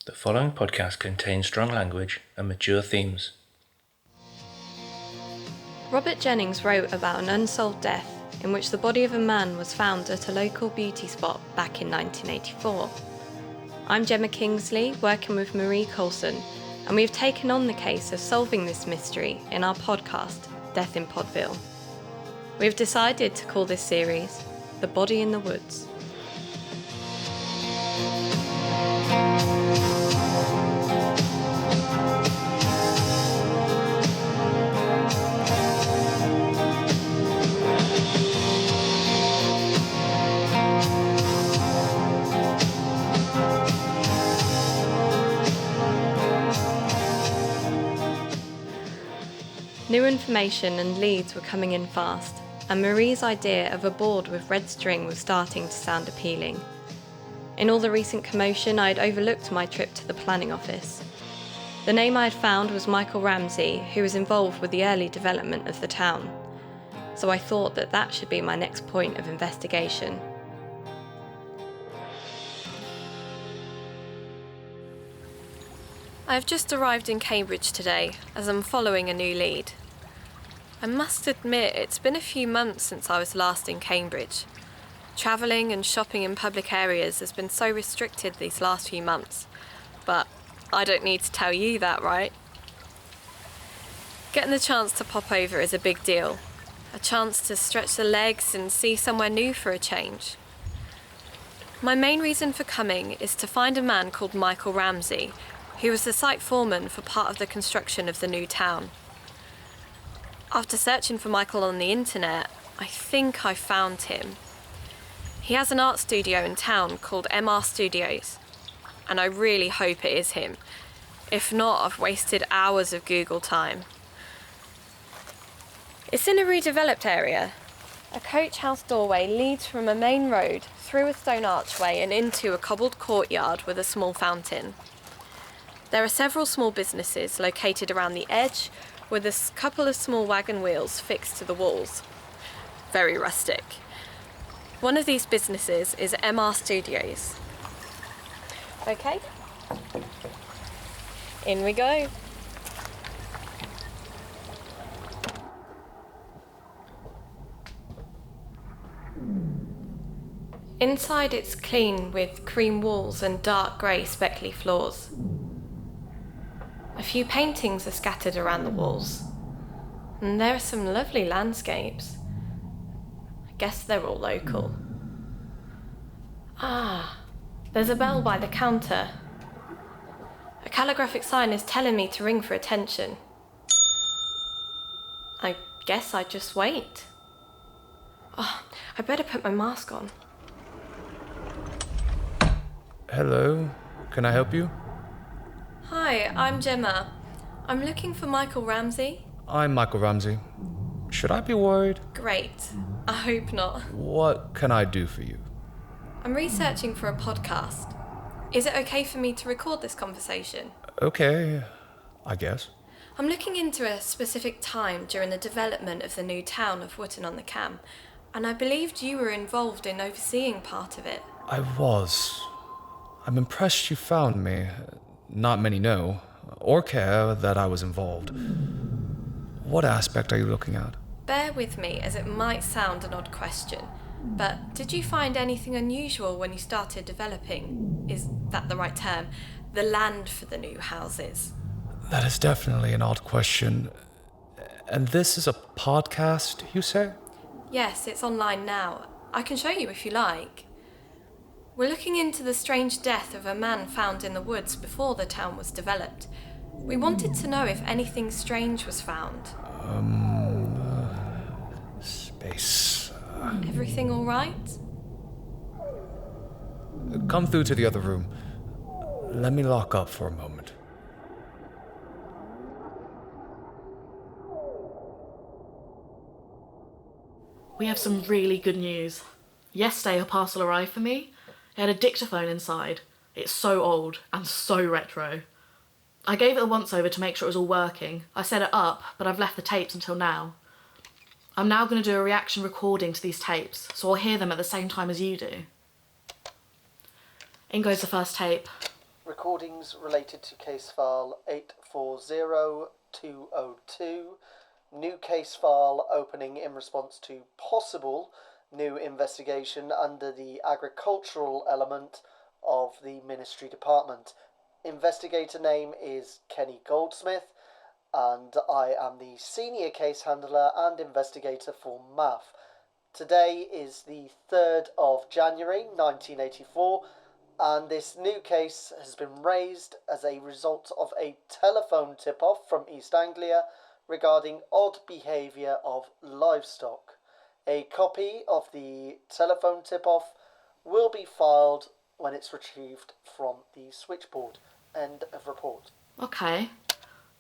The following podcast contains strong language and mature themes. Robert Jennings wrote about an unsolved death in which the body of a man was found at a local beauty spot back in 1984. I'm Gemma Kingsley, working with Marie Coulson, and we've taken on the case of solving this mystery in our podcast, Death in Podville. We've decided to call this series The Body in the Woods. New information and leads were coming in fast, and Marie's idea of a board with red string was starting to sound appealing. In all the recent commotion, I had overlooked my trip to the planning office. The name I had found was Michael Ramsey, who was involved with the early development of the town. So I thought that should be my next point of investigation. I have just arrived in Cambridge today, as I'm following a new lead. I must admit, it's been a few months since I was last in Cambridge. Travelling and shopping in public areas has been so restricted these last few months, but I don't need to tell you that, right? Getting the chance to pop over is a big deal. A chance to stretch the legs and see somewhere new for a change. My main reason for coming is to find a man called Michael Ramsey, who was the site foreman for part of the construction of the new town. After searching for Michael on the internet, I think I found him. He has an art studio in town called MR Studios, and I really hope it is him. If not, I've wasted hours of Google time. It's in a redeveloped area. A coach house doorway leads from a main road through a stone archway and into a cobbled courtyard with a small fountain. There are several small businesses located around the edge, with a couple of small wagon wheels fixed to the walls. Very rustic. One of these businesses is MR Studios. Okay. In we go. Inside it's clean with cream walls and dark grey speckly floors. A few paintings are scattered around the walls, and there are some lovely landscapes. I guess they're all local. There's a bell by the counter. A calligraphic sign is telling me to ring for attention. I guess I just wait. I better put my mask on. Hello, can I help you? Hi, I'm Gemma. I'm looking for Michael Ramsey. I'm Michael Ramsey. Should I be worried? Great. I hope not. What can I do for you? I'm researching for a podcast. Is it okay for me to record this conversation? Okay, I guess. I'm looking into a specific time during the development of the new town of Wootton-on-the-cam, and I believed you were involved in overseeing part of it. I was. I'm impressed you found me. Not many know, or care, that I was involved. What aspect are you looking at? Bear with me, as it might sound an odd question, but did you find anything unusual when you started developing, is that the right term, the land for the new houses? That is definitely an odd question. And this is a podcast, you say? Yes, it's online now. I can show you if you like. We're looking into the strange death of a man found in the woods before the town was developed. We wanted to know if anything strange was found. Space. Everything all right? Come through to the other room. Let me lock up for a moment. We have some really good news. Yesterday a parcel arrived for me. It had a dictaphone inside. It's so old and so retro. I gave it a once-over to make sure it was all working. I set it up, but I've left the tapes until now. I'm now going to do a reaction recording to these tapes, so I'll hear them at the same time as you do. In goes the first tape. recordings related to case file 840202. New case file opening in response to possible new investigation under the agricultural element of the Ministry Department. Investigator name is Kenny Goldsmith, and I am the senior case handler and investigator for MAF. Today is the 3rd of January 1984, and this new case has been raised as a result of a telephone tip-off from East Anglia regarding odd behaviour of livestock. A copy of the telephone tip-off will be filed when it's retrieved from the switchboard. End of report. Okay,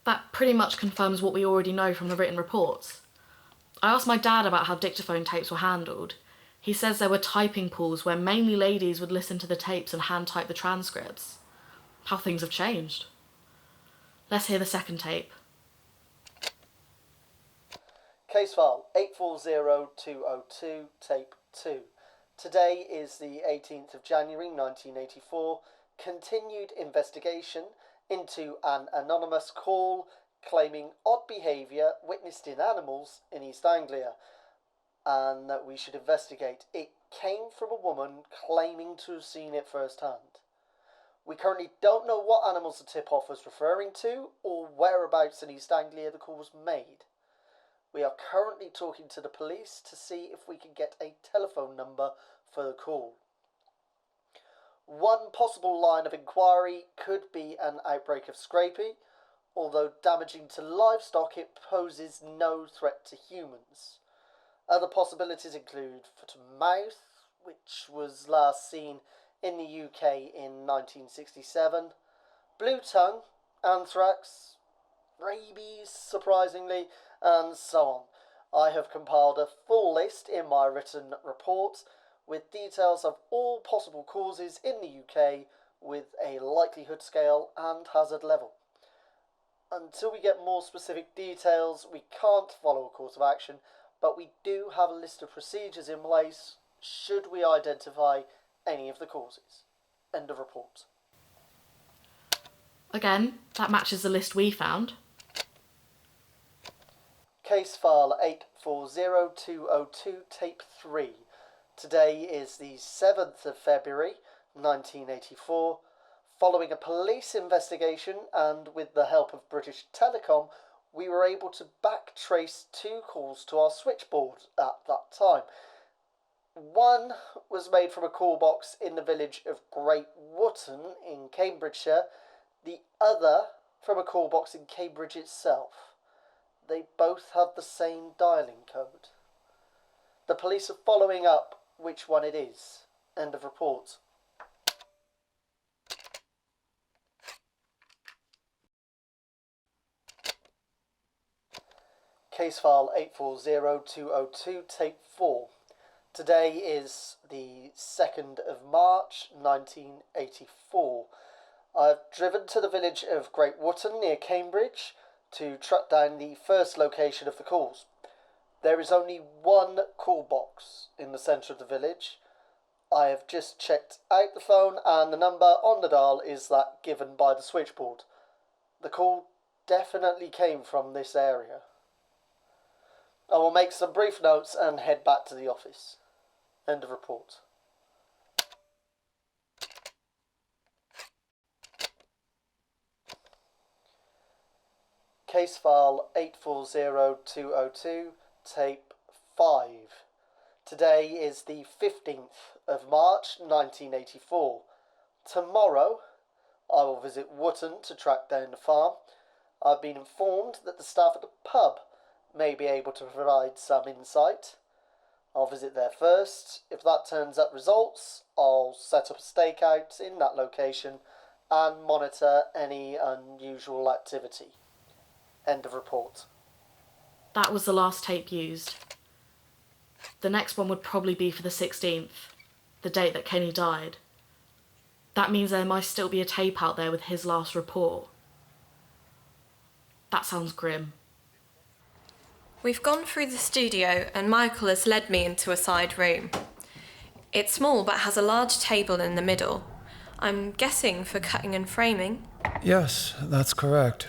that pretty much confirms what we already know from the written reports. I asked my dad about how dictaphone tapes were handled. He says there were typing pools where mainly ladies would listen to the tapes and hand-type the transcripts. How things have changed. Let's hear the second tape. Case file 840202, tape 2. Today is the 18th of January 1984. Continued investigation into an anonymous call claiming odd behaviour witnessed in animals in East Anglia, and that we should investigate. It came from a woman claiming to have seen it firsthand. We currently don't know what animals the tip-off was referring to or whereabouts in East Anglia the call was made. We are currently talking to the police to see if we can get a telephone number for the call. One possible line of inquiry could be an outbreak of scrapie, although damaging to livestock it poses no threat to humans. Other possibilities include foot and mouth, which was last seen in the UK in 1967, blue tongue, anthrax, rabies, surprisingly, and so on. I have compiled a full list in my written report with details of all possible causes in the UK with a likelihood scale and hazard level. Until we get more specific details, we can't follow a course of action, but we do have a list of procedures in place should we identify any of the causes. End of report. Again, that matches the list we found. Case file 840202, tape 3. Today is the 7th of February 1984. Following a police investigation and with the help of British Telecom, we were able to backtrace 2 calls to our switchboard at that time. One was made from a call box in the village of Great Wootton in Cambridgeshire, the other from a call box in Cambridge itself. They both have the same dialing code. The police are following up which one it is. End of report. Case file 840202, tape 4. Today is the 2nd of March 1984. I've driven to the village of Great Wootton near Cambridge to track down the first location of the calls. There is only one call box in the centre of the village. I have just checked out the phone and the number on the dial is that given by the switchboard. The call definitely came from this area. I will make some brief notes and head back to the office. End of report. Case file 840202, tape 5. Today is the 15th of March 1984. Tomorrow I will visit Wootton to track down the farm. I've been informed that the staff at the pub may be able to provide some insight. I'll visit there first. If that turns up results, I'll set up a stakeout in that location and monitor any unusual activity. End of report. That was the last tape used. The next one would probably be for the 16th, the date that Kenny died. That means there might still be a tape out there with his last report. That sounds grim. We've gone through the studio and Michael has led me into a side room. It's small but has a large table in the middle. I'm guessing for cutting and framing. Yes, that's correct.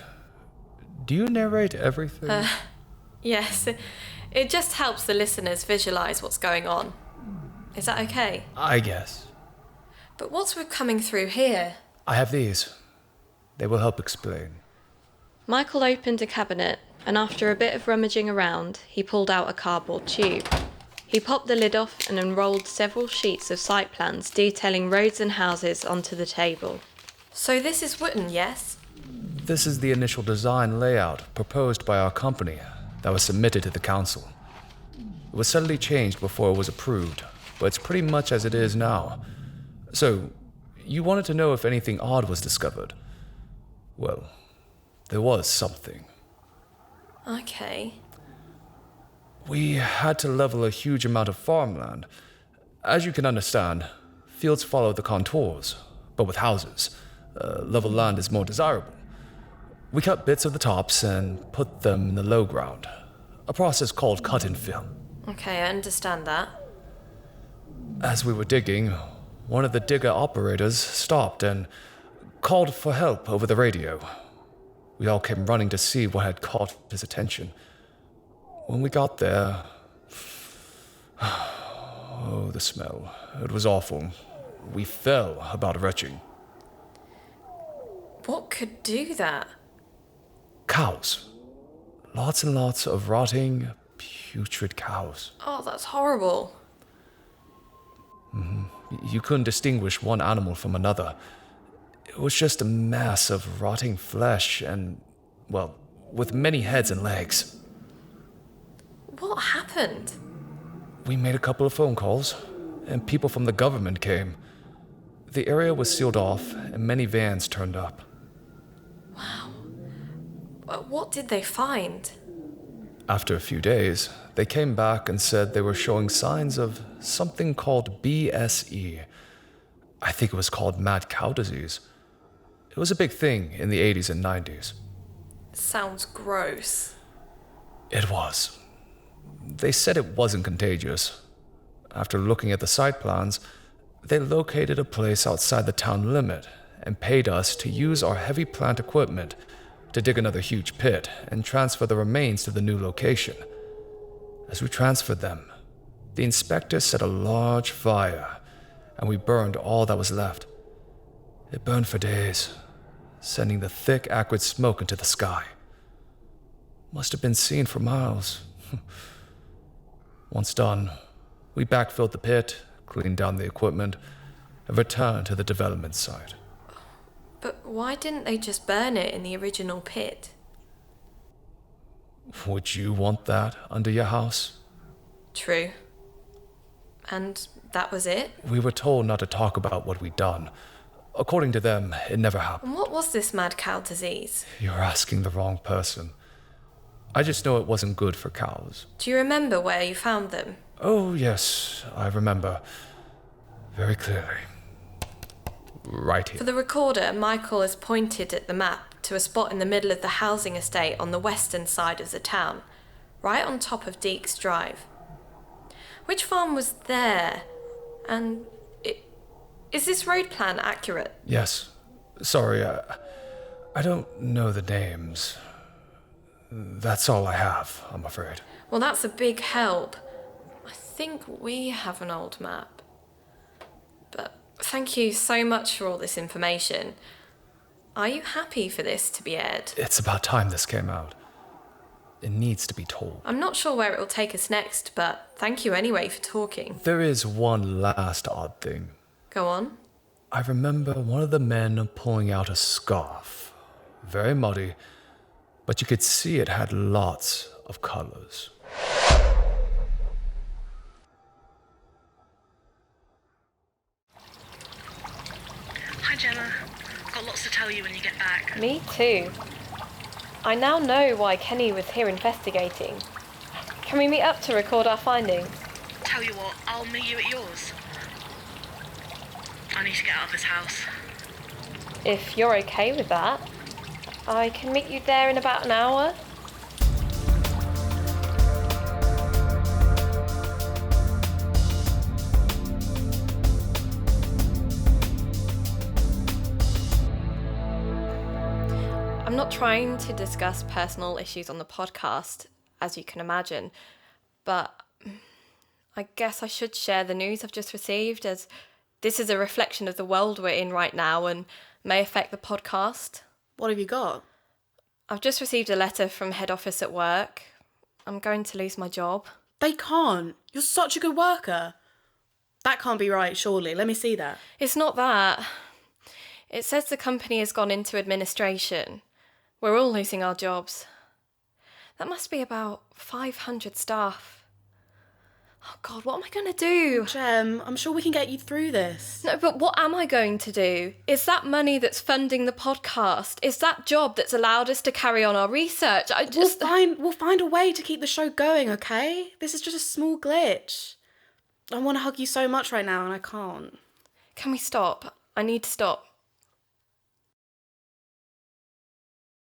Do you narrate everything? Yes, it just helps the listeners visualise what's going on. Is that okay? I guess. But what's with coming through here? I have these. They will help explain. Michael opened a cabinet, and after a bit of rummaging around, he pulled out a cardboard tube. He popped the lid off and unrolled several sheets of site plans detailing roads and houses onto the table. So this is Wootton, yes? This is the initial design layout proposed by our company that was submitted to the council. It was subtly changed before it was approved, but it's pretty much as it is now. So, you wanted to know if anything odd was discovered. Well, there was something. Okay. We had to level a huge amount of farmland. As you can understand, fields follow the contours, but with houses, level land is more desirable. We cut bits of the tops and put them in the low ground, a process called cut and fill. Okay, I understand that. As we were digging, one of the digger operators stopped and called for help over the radio. We all came running to see what had caught his attention. When we got there... Oh, the smell. It was awful. We fell about retching. What could do that? Cows. Lots and lots of rotting, putrid cows. Oh, that's horrible. You couldn't distinguish one animal from another. It was just a mass of rotting flesh and, well, with many heads and legs. What happened? We made a couple of phone calls, and people from the government came. The area was sealed off, and many vans turned up. Wow. What did they find? After a few days, they came back and said they were showing signs of something called BSE. I think it was called mad cow disease. It was a big thing in the 80s and 90s. Sounds gross. It was. They said it wasn't contagious. After looking at the site plans, they located a place outside the town limit and paid us to use our heavy plant equipment to dig another huge pit and transfer the remains to the new location. As we transferred them, the inspector set a large fire, and we burned all that was left. It burned for days, sending the thick, acrid smoke into the sky. Must have been seen for miles. Once done, we backfilled the pit, cleaned down the equipment, and returned to the development site. But why didn't they just burn it in the original pit? Would you want that under your house? True. And that was it? We were told not to talk about what we'd done. According to them, it never happened. And what was this mad cow disease? You're asking the wrong person. I just know it wasn't good for cows. Do you remember where you found them? Oh, yes, I remember. Very clearly. Right here. For the recorder, Michael has pointed at the map to a spot in the middle of the housing estate on the western side of the town, right on top of Deeks Drive. Which farm was there? And is this road plan accurate? Yes. Sorry, I don't know the names. That's all I have, I'm afraid. Well, that's a big help. I think we have an old map. But thank you so much for all this information. Are you happy for this to be aired? It's about time this came out. It needs to be told. I'm not sure where it will take us next, but thank you anyway for talking. There is one last odd thing. Go on. I remember one of the men pulling out a scarf. Very muddy, but you could see it had lots of colors. Hi, Gemma. Got lots to tell you when you get back. Me too. I now know why Kenny was here investigating. Can we meet up to record our findings? Tell you what, I'll meet you at yours. I need to get out of this house. If you're okay with that, I can meet you there in about an hour. I'm not trying to discuss personal issues on the podcast, as you can imagine, but I guess I should share the news I've just received, as this is a reflection of the world we're in right now and may affect the podcast. What have you got? I've just received a letter from head office at work. I'm going to lose my job. They can't. You're such a good worker. That can't be right, surely. Let me see that. It's not that. It says the company has gone into administration. We're all losing our jobs. That must be about 500 staff. Oh God, what am I going to do? Gem, I'm sure we can get you through this. No, but what am I going to do? Is that money that's funding the podcast? Is that job that's allowed us to carry on our research? We'll find a way to keep the show going, okay? This is just a small glitch. I want to hug you so much right now and I can't. Can we stop? I need to stop.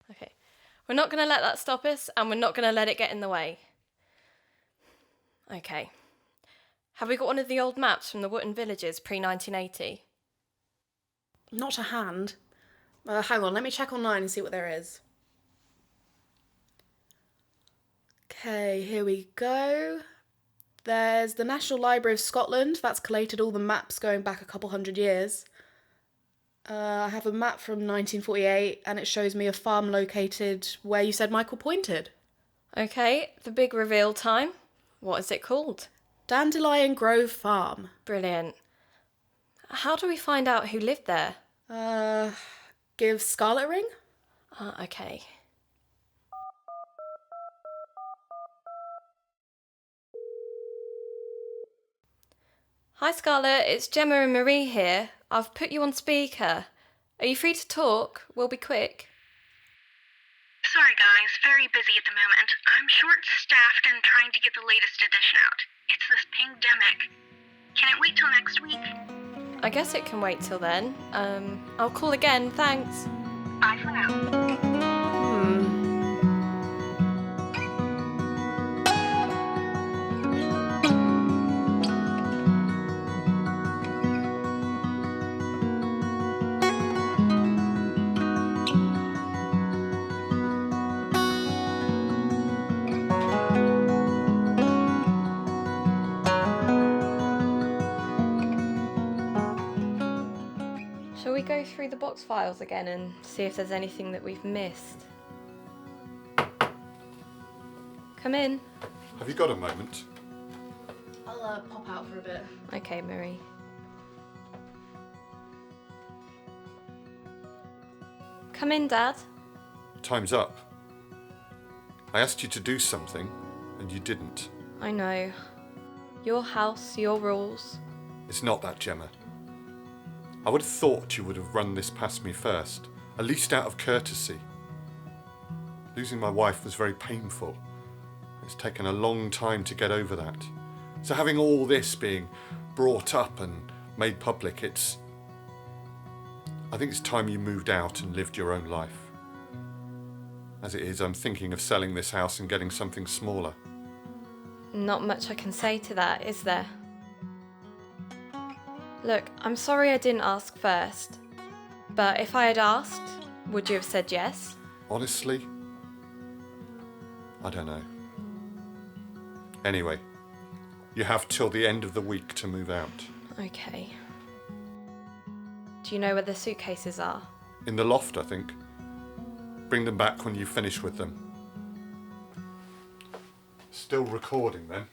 Okay. We're not going to let that stop us, and we're not going to let it get in the way. Okay. Have we got one of the old maps from the Wootton villages pre-1980? Not to hand. Hang on, let me check online and see what there is. Okay, here we go. There's the National Library of Scotland. That's collated all the maps going back a couple hundred years. I have a map from 1948 and it shows me a farm located where you said Michael pointed. Okay, the big reveal time. What is it called? Dandelion Grove Farm. Brilliant. How do we find out who lived there? Give Scarlett a ring? Okay. Hi Scarlett, it's Gemma and Marie here. I've put you on speaker. Are you free to talk? We'll be quick. Sorry guys, very busy at the moment. I'm short-staffed and trying to get the latest edition out. It's this pandemic. Can it wait till next week? I guess it can wait till then. I'll call again, thanks. Bye for now. Shall we go through the box files again and see if there's anything that we've missed? Come in. Have you got a moment? I'll pop out for a bit. Okay, Marie. Come in, Dad. Time's up. I asked you to do something, and you didn't. I know. Your house, your rules. It's not that, Gemma. I would have thought you would have run this past me first, at least out of courtesy. Losing my wife was very painful. It's taken a long time to get over that. So having all this being brought up and made public, I think it's time you moved out and lived your own life. As it is, I'm thinking of selling this house and getting something smaller. Not much I can say to that, is there? Look, I'm sorry I didn't ask first, but if I had asked, would you have said yes? Honestly, I don't know. Anyway, you have till the end of the week to move out. Okay. Do you know where the suitcases are? In the loft, I think. Bring them back when you finish with them. Still recording then?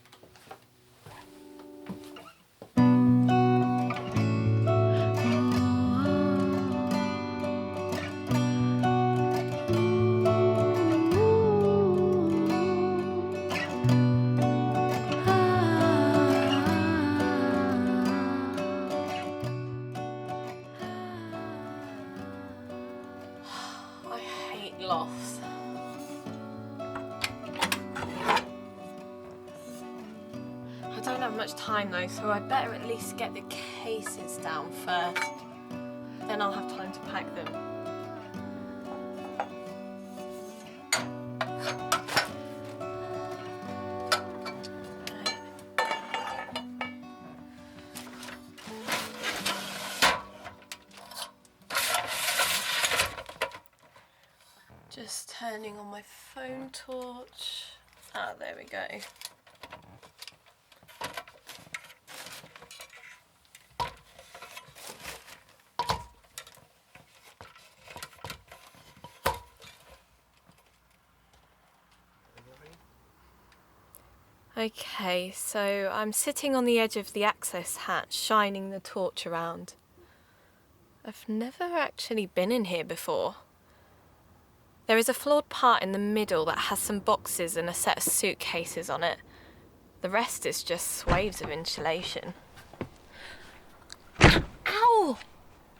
Lofts. I don't have much time though, so I better at least get the cases down first. Then I'll have time to pack them. Just turning on my phone torch. Ah, there we go. Okay, so I'm sitting on the edge of the access hatch, shining the torch around. I've never actually been in here before. There is a floored part in the middle that has some boxes and a set of suitcases on it. The rest is just swathes of insulation. Ow!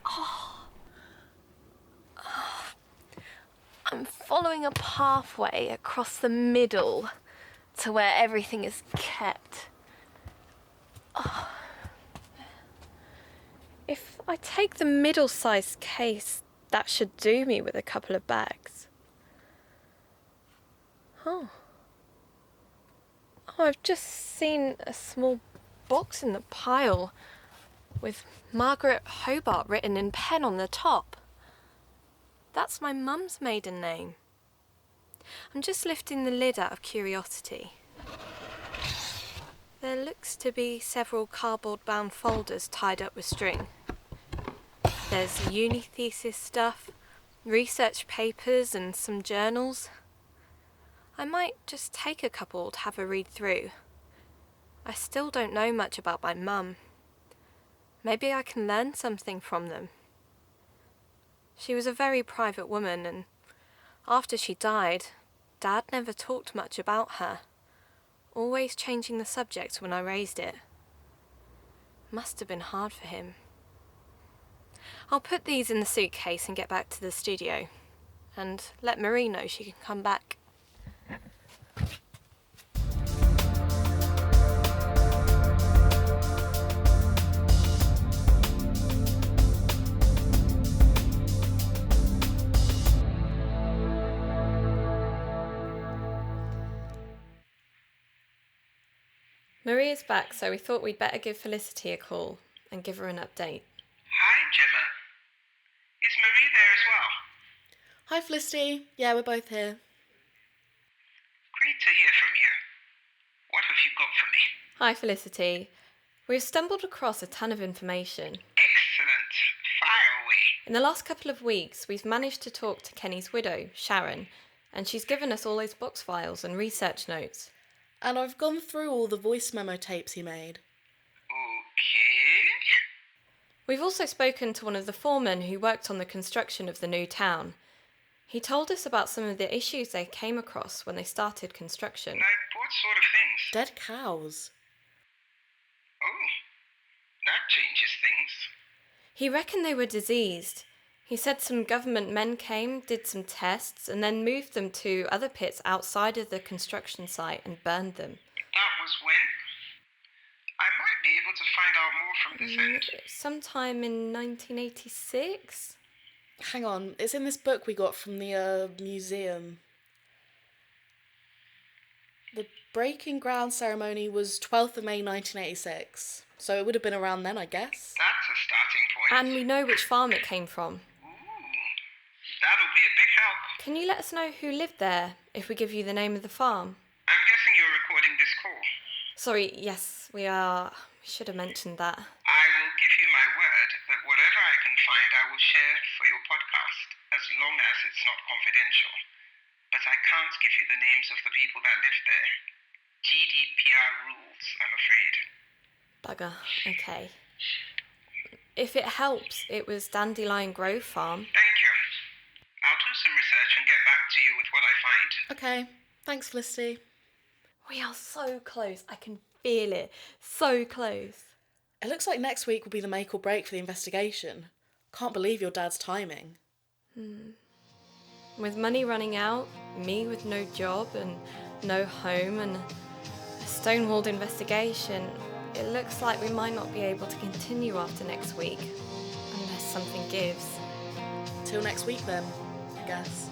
Oh. I'm following a pathway across the middle to where everything is kept. Oh. If I take the middle-sized case, that should do me with a couple of bags. Oh, I've just seen a small box in the pile with Margaret Hobart written in pen on the top. That's my mum's maiden name. I'm just lifting the lid out of curiosity. There looks to be several cardboard-bound folders tied up with string. There's uni thesis stuff, research papers and some journals. I might just take a couple to have a read through. I still don't know much about my mum. Maybe I can learn something from them. She was a very private woman, and after she died, Dad never talked much about her, always changing the subject when I raised it. Must have been hard for him. I'll put these in the suitcase and get back to the studio, and let Marie know she can come back. Maria's back, so we thought we'd better give Felicity a call and give her an update. Hi, Gemma. Is Marie there as well? Hi, Felicity. Yeah, we're both here. Great to hear from you. What have you got for me? Hi, Felicity. We've stumbled across a ton of information. Excellent. Fire away. In the last couple of weeks, we've managed to talk to Kenny's widow, Sharon, and she's given us all his box files and research notes. And I've gone through all the voice memo tapes he made. Okay. We've also spoken to one of the foremen who worked on the construction of the new town. He told us about some of the issues they came across when they started construction. Like what sort of things? Dead cows. Oh, that changes things. He reckoned they were diseased. He said some government men came, did some tests, and then moved them to other pits outside of the construction site and burned them. That was when? I might be able to find out more from this end. Sometime in 1986? Hang on, it's in this book we got from the museum. The breaking ground ceremony was 12th of May 1986, so it would have been around then, I guess. That's a starting point. And we know which farm it came from. That'll be a big help. Can you let us know who lived there if we give you the name of the farm? I'm guessing you're recording this call. Sorry, yes, we are. We should have mentioned that. I will give you my word that whatever I can find I will share for your podcast, as long as it's not confidential. But I can't give you the names of the people that lived there. GDPR rules, I'm afraid. Bugger, okay. If it helps, it was Dandelion Grove Farm. Thank you. I'll do some research and get back to you with what I find. Okay, thanks, Felicity. We are so close. I can feel it. So close. It looks like next week will be the make or break for the investigation. Can't believe your dad's timing. With money running out, me with no job and no home and a stonewalled investigation, it looks like we might not be able to continue after next week, unless something gives. Till next week then, I guess.